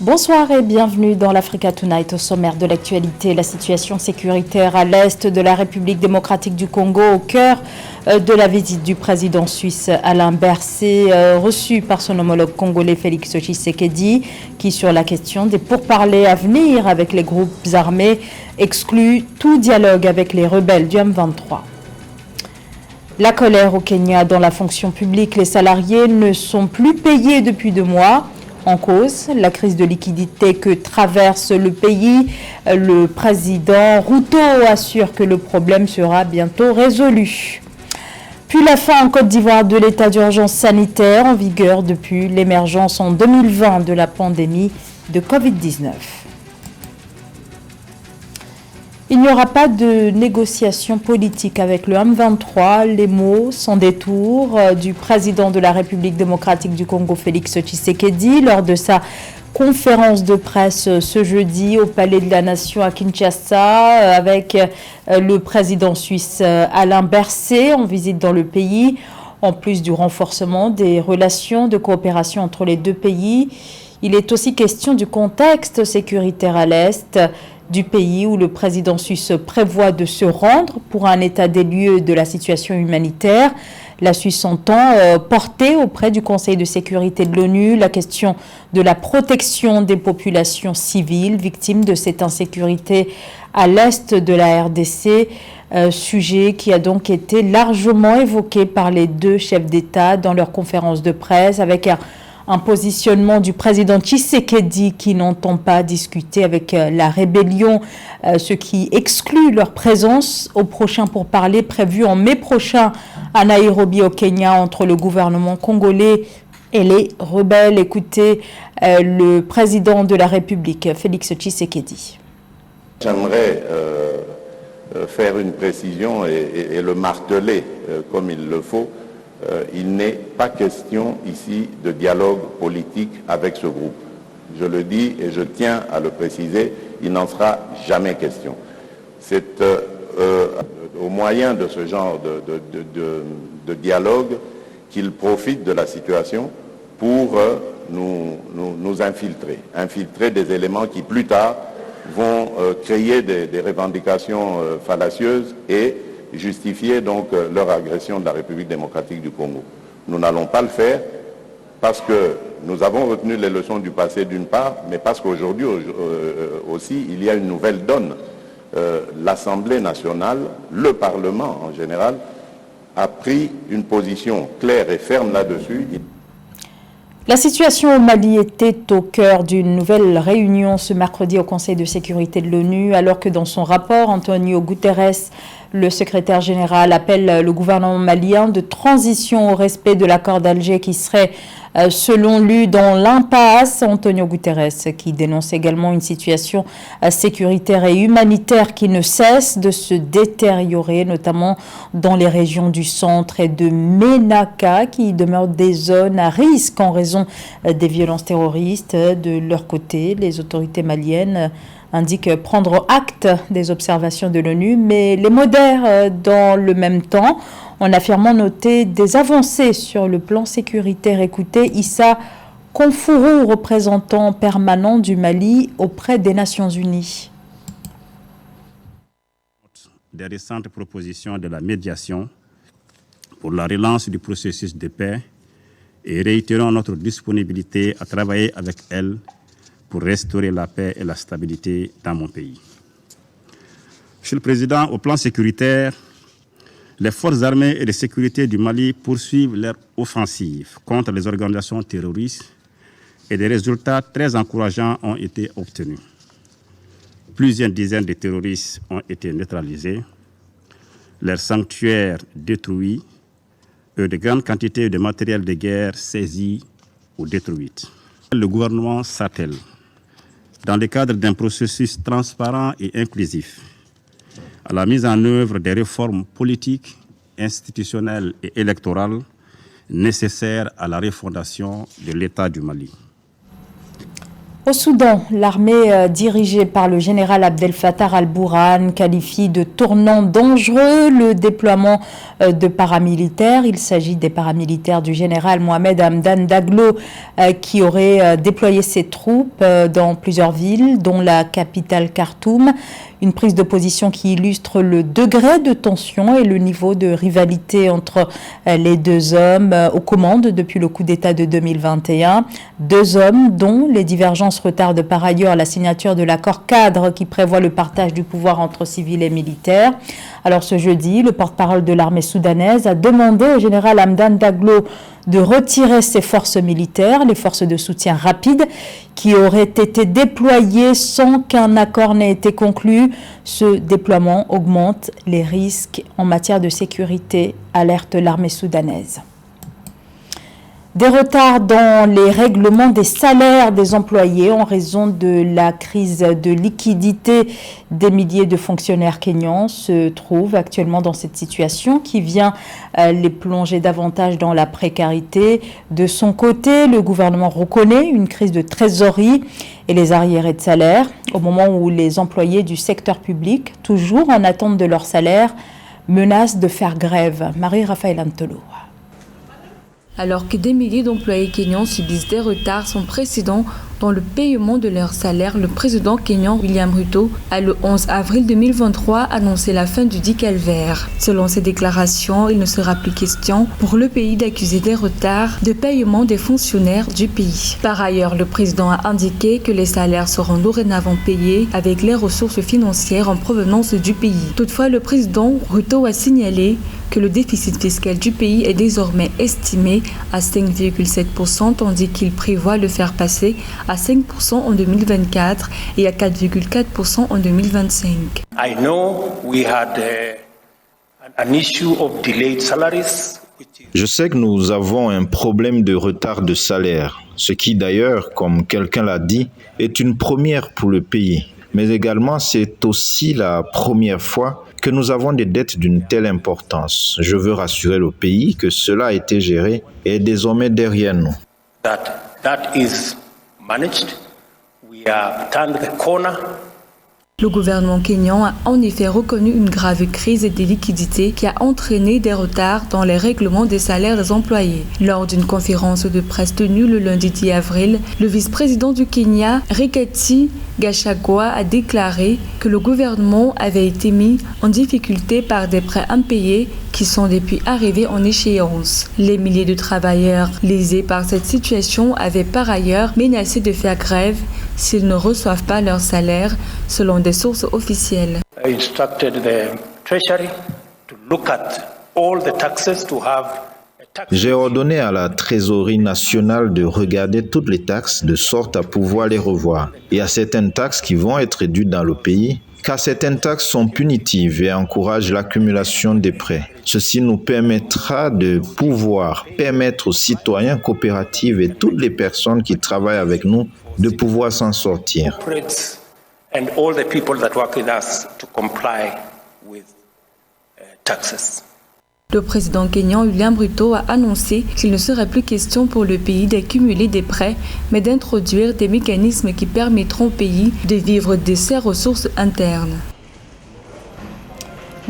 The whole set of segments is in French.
Bonsoir et bienvenue dans l'Africa Tonight. Au sommaire de l'actualité, la situation sécuritaire à l'est de la République démocratique du Congo, au cœur de la visite du président suisse Alain Berset, reçu par son homologue congolais Félix Tshisekedi, qui sur la question des pourparlers à venir avec les groupes armés exclut tout dialogue avec les rebelles du M23. La colère au Kenya dans la fonction publique, les salariés ne sont plus payés depuis 2 mois. En cause, la crise de liquidité que traverse le pays. Le président Ruto assure que le problème sera bientôt résolu. Puis la fin en Côte d'Ivoire de l'état d'urgence sanitaire en vigueur depuis l'émergence en 2020 de la pandémie de Covid-19. Il n'y aura pas de négociation politique avec le M23. Les mots sans détour du président de la République démocratique du Congo, Félix Tshisekedi, lors de sa conférence de presse ce jeudi au Palais de la Nation à Kinshasa, avec le président suisse Alain Berset en visite dans le pays. En plus du renforcement des relations de coopération entre les deux pays, il est aussi question du contexte sécuritaire à l'Est du pays où le président suisse prévoit de se rendre pour un état des lieux de la situation humanitaire. La Suisse entend porter auprès du Conseil de sécurité de l'ONU la question de la protection des populations civiles victimes de cette insécurité à l'est de la RDC, sujet qui a donc été largement évoqué par les deux chefs d'État dans leur conférence de presse, avec un positionnement du président Tshisekedi qui n'entend pas discuter avec la rébellion, ce qui exclut leur présence au prochain pourparlers prévu en mai prochain à Nairobi au Kenya entre le gouvernement congolais et les rebelles. Écoutez le président de la République, Félix Tshisekedi. J'aimerais faire une précision et le marteler comme il le faut. Il n'est pas question ici de dialogue politique avec ce groupe. Je le dis et je tiens à le préciser, il n'en sera jamais question. C'est au moyen de ce genre de dialogue qu'ils profitent de la situation pour nous infiltrer des éléments qui plus tard vont créer des revendications fallacieuses et justifier donc leur agression de la République démocratique du Congo. Nous n'allons pas le faire parce que nous avons retenu les leçons du passé d'une part, mais parce qu'aujourd'hui aussi il y a une nouvelle donne. L'Assemblée nationale, le Parlement en général, a pris une position claire et ferme là-dessus. La situation au Mali était au cœur d'une nouvelle réunion ce mercredi au Conseil de sécurité de l'ONU, alors que dans son rapport, Antonio Guterres, le secrétaire général, appelle le gouvernement malien de transition au respect de l'accord d'Alger qui serait, selon lui, dans l'impasse. Antonio Guterres qui dénonce également une situation sécuritaire et humanitaire qui ne cesse de se détériorer, notamment dans les régions du centre et de Ménaka, qui demeurent des zones à risque en raison des violences terroristes. De leur côté, les autorités maliennes indiquent prendre acte des observations de l'ONU, mais les modèrent dans le même temps, en affirmant noter des avancées sur le plan sécuritaire. Écoutez Issa Konfourou, représentant permanent du Mali auprès des Nations Unies. Des récentes propositions de la médiation pour la relance du processus de paix et réitérons notre disponibilité à travailler avec elle pour restaurer la paix et la stabilité dans mon pays. Monsieur le Président, au plan sécuritaire, les forces armées et de sécurité du Mali poursuivent leur offensive contre les organisations terroristes et des résultats très encourageants ont été obtenus. Plusieurs dizaines de terroristes ont été neutralisés, leurs sanctuaires détruits et de grandes quantités de matériel de guerre saisis ou détruits. Le gouvernement s'attelle, dans le cadre d'un processus transparent et inclusif, à la mise en œuvre des réformes politiques, institutionnelles et électorales nécessaires à la refondation de l'État du Mali. Au Soudan, l'armée dirigée par le général Abdel Fattah al-Burhan qualifie de tournant dangereux le déploiement de paramilitaires. Il s'agit des paramilitaires du général Mohamed Hamdan Daglo qui aurait déployé ses troupes dans plusieurs villes, dont la capitale Khartoum. Une prise de position qui illustre le degré de tension et le niveau de rivalité entre les deux hommes aux commandes depuis le coup d'État de 2021. Deux hommes dont les divergences retardent par ailleurs la signature de l'accord cadre qui prévoit le partage du pouvoir entre civils et militaires. Alors ce jeudi, le porte-parole de l'armée soudanaise a demandé au général Hamdan Daglo de retirer ses forces militaires, les forces de soutien rapide, qui auraient été déployées sans qu'un accord n'ait été conclu. Ce déploiement augmente les risques en matière de sécurité, alerte l'armée soudanaise. Des retards dans les règlements des salaires des employés en raison de la crise de liquidité des milliers de fonctionnaires kényans se trouvent actuellement dans cette situation qui vient les plonger davantage dans la précarité. De son côté, le gouvernement reconnaît une crise de trésorerie et les arriérés de salaire au moment où les employés du secteur public, toujours en attente de leur salaire, menacent de faire grève. Marie-Raphaël Antolo. Alors que des milliers d'employés kenyans subissent des retards sans précédent dans le paiement de leur salaire, le président kényan William Ruto a le 11 avril 2023 annoncé la fin du dit calvaire. Selon ses déclarations, il ne sera plus question pour le pays d'accuser des retards de paiement des fonctionnaires du pays. Par ailleurs, le président a indiqué que les salaires seront dorénavant payés avec les ressources financières en provenance du pays. Toutefois, le président Ruto a signalé que le déficit fiscal du pays est désormais estimé à 5,7%, tandis qu'il prévoit le faire passer à 5% en 2024 et à 4,4% en 2025. I know we had an issue of delayed salaries. Je sais que nous avons un problème de retard de salaire, ce qui d'ailleurs, comme quelqu'un l'a dit, est une première pour le pays. Mais également, c'est aussi la première fois que nous avons des dettes d'une telle importance. Je veux rassurer le pays que cela a été géré et est désormais derrière nous. That is managed. We have turned the corner. Le gouvernement kényan a en effet reconnu une grave crise des liquidités qui a entraîné des retards dans les règlements des salaires des employés. Lors d'une conférence de presse tenue le lundi 10 avril, le vice-président du Kenya, Rigathi Gachagua, a déclaré que le gouvernement avait été mis en difficulté par des prêts impayés qui sont depuis arrivés en échéance. Les milliers de travailleurs lésés par cette situation avaient par ailleurs menacé de faire grève s'ils ne reçoivent pas leur salaire, selon des sources officielles. I instructed the Treasury to look at all the taxes to have. J'ai ordonné à la Trésorerie nationale de regarder toutes les taxes de sorte à pouvoir les revoir. Il y a certaines taxes qui vont être réduites dans le pays, car certaines taxes sont punitives et encouragent l'accumulation des prêts. Ceci nous permettra de pouvoir permettre aux citoyens, coopératives et toutes les personnes qui travaillent avec nous de pouvoir s'en sortir. And all the people that work with us to comply with taxes. Le président kényan William Ruto a annoncé qu'il ne serait plus question pour le pays d'accumuler des prêts, mais d'introduire des mécanismes qui permettront au pays de vivre de ses ressources internes.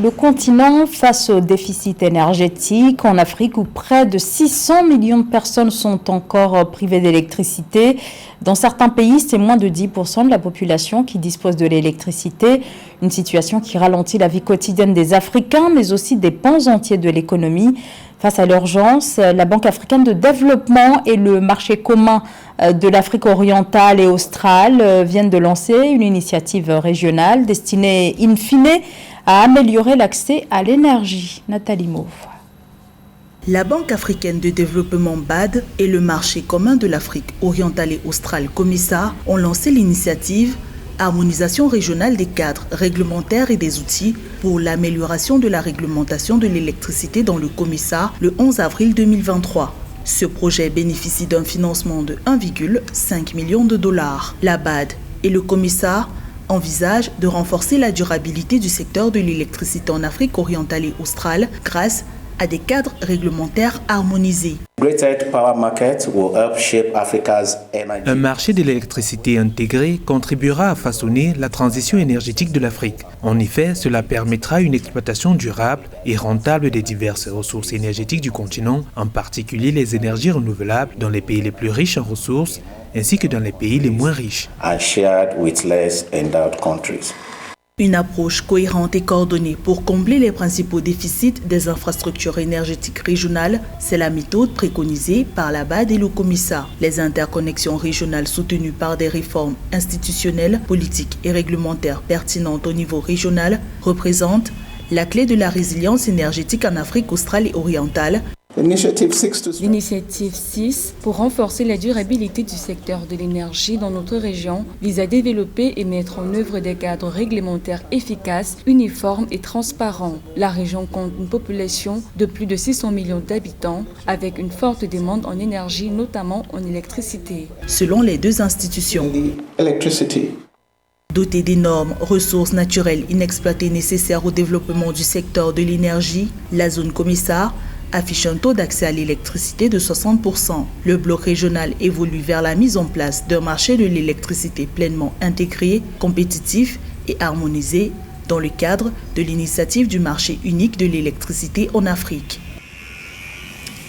Le continent face au déficit énergétique en Afrique où près de 600 millions de personnes sont encore privées d'électricité. Dans certains pays, c'est moins de 10% de la population qui dispose de l'électricité. Une situation qui ralentit la vie quotidienne des Africains, mais aussi des pans entiers de l'économie. Face à l'urgence, la Banque africaine de développement et le marché commun de l'Afrique orientale et australe viennent de lancer une initiative régionale destinée in fine à améliorer l'accès à l'énergie. Nathalie Mauve. La Banque africaine de développement BAD et le marché commun de l'Afrique orientale et australe COMESA ont lancé l'initiative Harmonisation régionale des cadres réglementaires et des outils pour l'amélioration de la réglementation de l'électricité dans le COMESA le 11 avril 2023. Ce projet bénéficie d'un financement de 1,5 million de dollars. La BAD et le COMESA envisagent de renforcer la durabilité du secteur de l'électricité en Afrique orientale et australe grâce à des cadres réglementaires harmonisés. Un marché de l'électricité intégré contribuera à façonner la transition énergétique de l'Afrique. En effet, cela permettra une exploitation durable et rentable des diverses ressources énergétiques du continent, en particulier les énergies renouvelables dans les pays les plus riches en ressources, ainsi que dans les pays les moins riches. Une approche cohérente et coordonnée pour combler les principaux déficits des infrastructures énergétiques régionales, c'est la méthode préconisée par la BAD et le COMISA. Les interconnexions régionales soutenues par des réformes institutionnelles, politiques et réglementaires pertinentes au niveau régional représentent la clé de la résilience énergétique en Afrique australe et orientale. L'initiative 6, pour renforcer la durabilité du secteur de l'énergie dans notre région, vise à développer et mettre en œuvre des cadres réglementaires efficaces, uniformes et transparents. La région compte une population de plus de 600 millions d'habitants, avec une forte demande en énergie, notamment en électricité. Selon les deux institutions, dotée d'énormes ressources naturelles inexploitées nécessaires au développement du secteur de l'énergie, la zone COMISA affiche un taux d'accès à l'électricité de 60%. Le bloc régional évolue vers la mise en place d'un marché de l'électricité pleinement intégré, compétitif et harmonisé dans le cadre de l'initiative du marché unique de l'électricité en Afrique.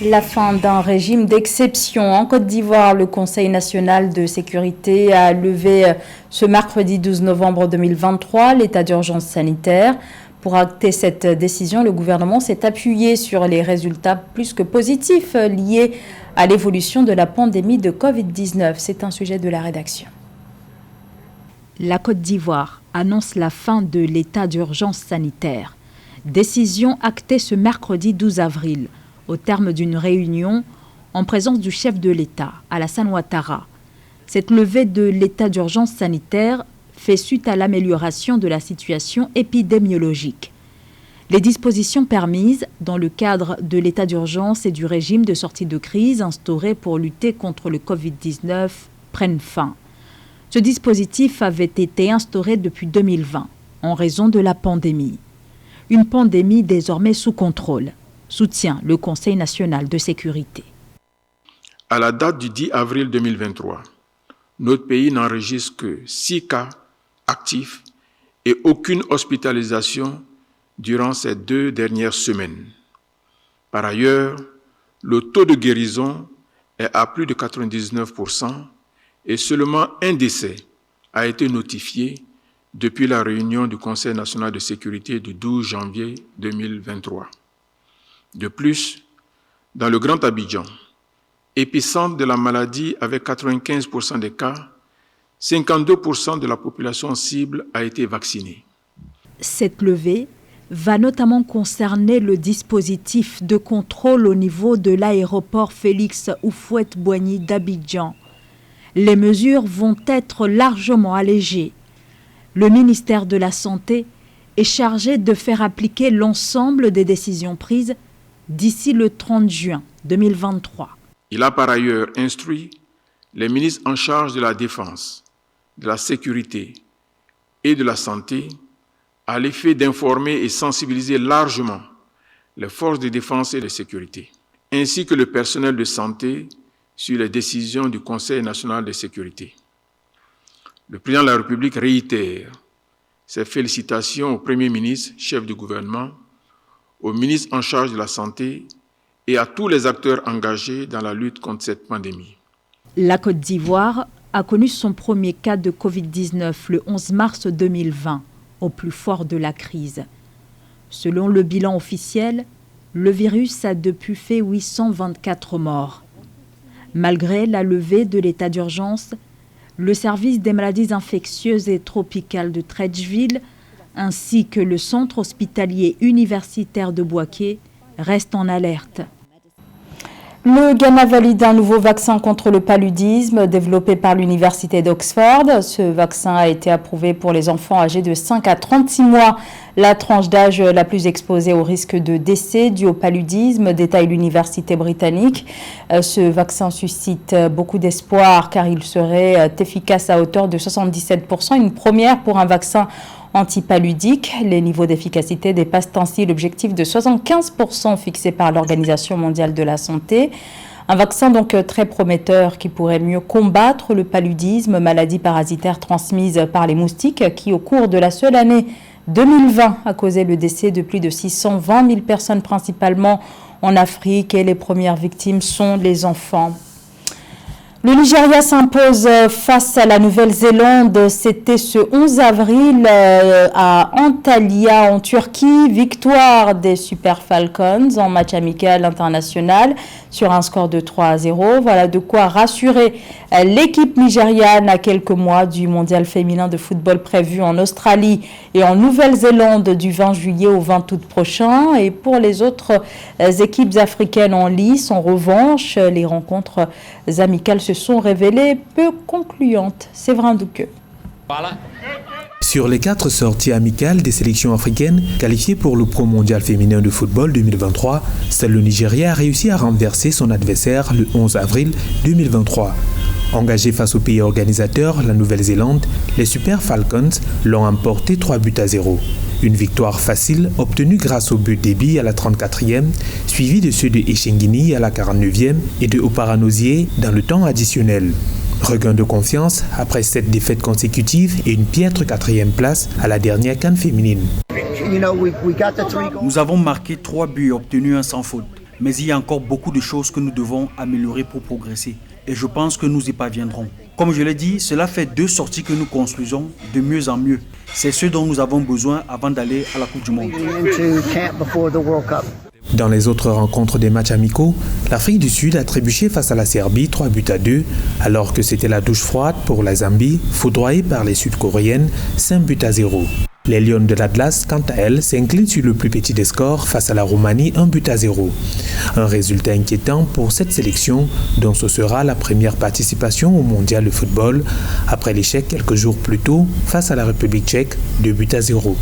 La fin d'un régime d'exception en Côte d'Ivoire. Le Conseil national de sécurité a levé ce mercredi 12 novembre 2023 l'état d'urgence sanitaire. Pour acter cette décision, le gouvernement s'est appuyé sur les résultats plus que positifs liés à l'évolution de la pandémie de Covid-19. C'est un sujet de la rédaction. La Côte d'Ivoire annonce la fin de l'état d'urgence sanitaire. Décision actée ce mercredi 12 avril, au terme d'une réunion en présence du chef de l'État, Alassane Ouattara. Cette levée de l'état d'urgence sanitaire fait suite à l'amélioration de la situation épidémiologique. Les dispositions permises dans le cadre de l'état d'urgence et du régime de sortie de crise instauré pour lutter contre le Covid-19 prennent fin. Ce dispositif avait été instauré depuis 2020 en raison de la pandémie. Une pandémie désormais sous contrôle, soutient le Conseil national de sécurité. À la date du 10 avril 2023, notre pays n'enregistre que 6 cas actifs et aucune hospitalisation durant ces 2 dernières semaines. Par ailleurs, le taux de guérison est à plus de 99% et seulement un décès a été notifié depuis la réunion du Conseil national de sécurité du 12 janvier 2023. De plus, dans le Grand Abidjan, épicentre de la maladie avec 95% des cas, 52% de la population cible a été vaccinée. Cette levée va notamment concerner le dispositif de contrôle au niveau de l'aéroport Félix Houphouët-Boigny d'Abidjan. Les mesures vont être largement allégées. Le ministère de la Santé est chargé de faire appliquer l'ensemble des décisions prises d'ici le 30 juin 2023. Il a par ailleurs instruit les ministres en charge de la Défense, de la Sécurité et de la Santé à l'effet d'informer et sensibiliser largement les forces de défense et de sécurité, ainsi que le personnel de santé sur les décisions du Conseil national de sécurité. Le président de la République réitère ses félicitations au Premier ministre, chef du gouvernement, au ministre en charge de la Santé et à tous les acteurs engagés dans la lutte contre cette pandémie. La Côte d'Ivoire a connu son premier cas de Covid-19 le 11 mars 2020, au plus fort de la crise. Selon le bilan officiel, le virus a depuis fait 824 morts. Malgré la levée de l'état d'urgence, le service des maladies infectieuses et tropicales de Treichville ainsi que le centre hospitalier universitaire de Bouaké restent en alerte. Le Ghana valide un nouveau vaccin contre le paludisme développé par l'université d'Oxford. Ce vaccin a été approuvé pour les enfants âgés de 5 à 36 mois, la tranche d'âge la plus exposée au risque de décès dû au paludisme, détaille l'université britannique. Ce vaccin suscite beaucoup d'espoir car il serait efficace à hauteur de 77%, une première pour un vaccin antipaludiques. Les niveaux d'efficacité dépassent ainsi l'objectif de 75% fixé par l'Organisation mondiale de la santé. Un vaccin donc très prometteur qui pourrait mieux combattre le paludisme, maladie parasitaire transmise par les moustiques, qui au cours de la seule année 2020 a causé le décès de plus de 620 000 personnes, principalement en Afrique, et les premières victimes sont les enfants. Le Nigeria s'impose face à la Nouvelle-Zélande. C'était ce 11 avril à Antalya en Turquie. Victoire des Super Falcons en match amical international sur un score de 3-0. Voilà de quoi rassurer l'équipe nigériane à quelques mois du mondial féminin de football prévu en Australie et en Nouvelle-Zélande du 20 juillet au 20 août prochain. Et pour les autres équipes africaines en lice, en revanche, les rencontres amicales se sont révélées peu concluantes. Séverin Douqueux. Voilà. Sur les 4 sorties amicales des sélections africaines qualifiées pour le Pro Mondial féminin de football 2023, seul le Nigeria a réussi à renverser son adversaire le 11 avril 2023. Engagés face au pays organisateur, la Nouvelle-Zélande, les Super Falcons l'ont emporté 3-0. Une victoire facile obtenue grâce au but d'Ebi à la 34e, suivi de ceux de Eshengini à la 49e et de Oparanosier dans le temps additionnel. Regain de confiance après 7 défaites consécutives et une piètre 4e place à la dernière CAN féminine. Nous avons marqué 3 buts et obtenu un sans faute. Mais il y a encore beaucoup de choses que nous devons améliorer pour progresser. Et je pense que nous y parviendrons. Comme je l'ai dit, cela fait 2 sorties que nous construisons de mieux en mieux. C'est ce dont nous avons besoin avant d'aller à la Coupe du Monde. Dans les autres rencontres des matchs amicaux, l'Afrique du Sud a trébuché face à la Serbie 3-2, alors que c'était la douche froide pour la Zambie, foudroyée par les Sud-Coréennes 5-0. Les Lions de l'Atlas, quant à elles, s'inclinent sur le plus petit des scores face à la Roumanie 1-0. Un résultat inquiétant pour cette sélection, dont ce sera la première participation au Mondial de football, après l'échec quelques jours plus tôt face à la République tchèque 2-0.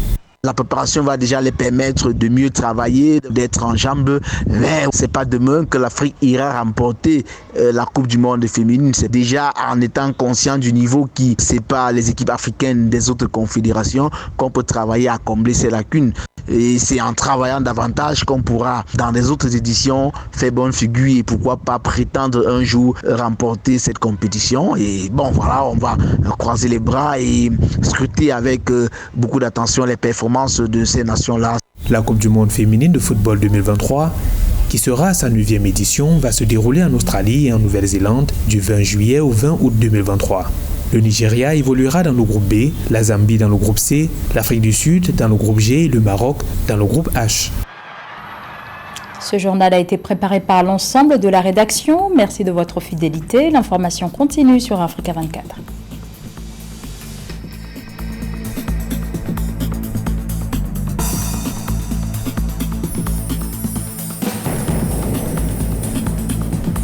La préparation va déjà les permettre de mieux travailler, d'être en jambes. Mais c'est pas demain que l'Afrique ira remporter la Coupe du Monde féminine. C'est déjà en étant conscient du niveau qui sépare les équipes africaines des autres confédérations qu'on peut travailler à combler ces lacunes. Et c'est en travaillant davantage qu'on pourra, dans les autres éditions, faire bonne figure et pourquoi pas prétendre un jour remporter cette compétition. Et bon, voilà, on va croiser les bras et scruter avec beaucoup d'attention les performances de ces nations-là. La Coupe du Monde féminine de football 2023, qui sera à sa 9e édition, va se dérouler en Australie et en Nouvelle-Zélande du 20 juillet au 20 août 2023. Le Nigeria évoluera dans le groupe B, la Zambie dans le groupe C, l'Afrique du Sud dans le groupe G et le Maroc dans le groupe H. Ce journal a été préparé par l'ensemble de la rédaction. Merci de votre fidélité. L'information continue sur Africa 24.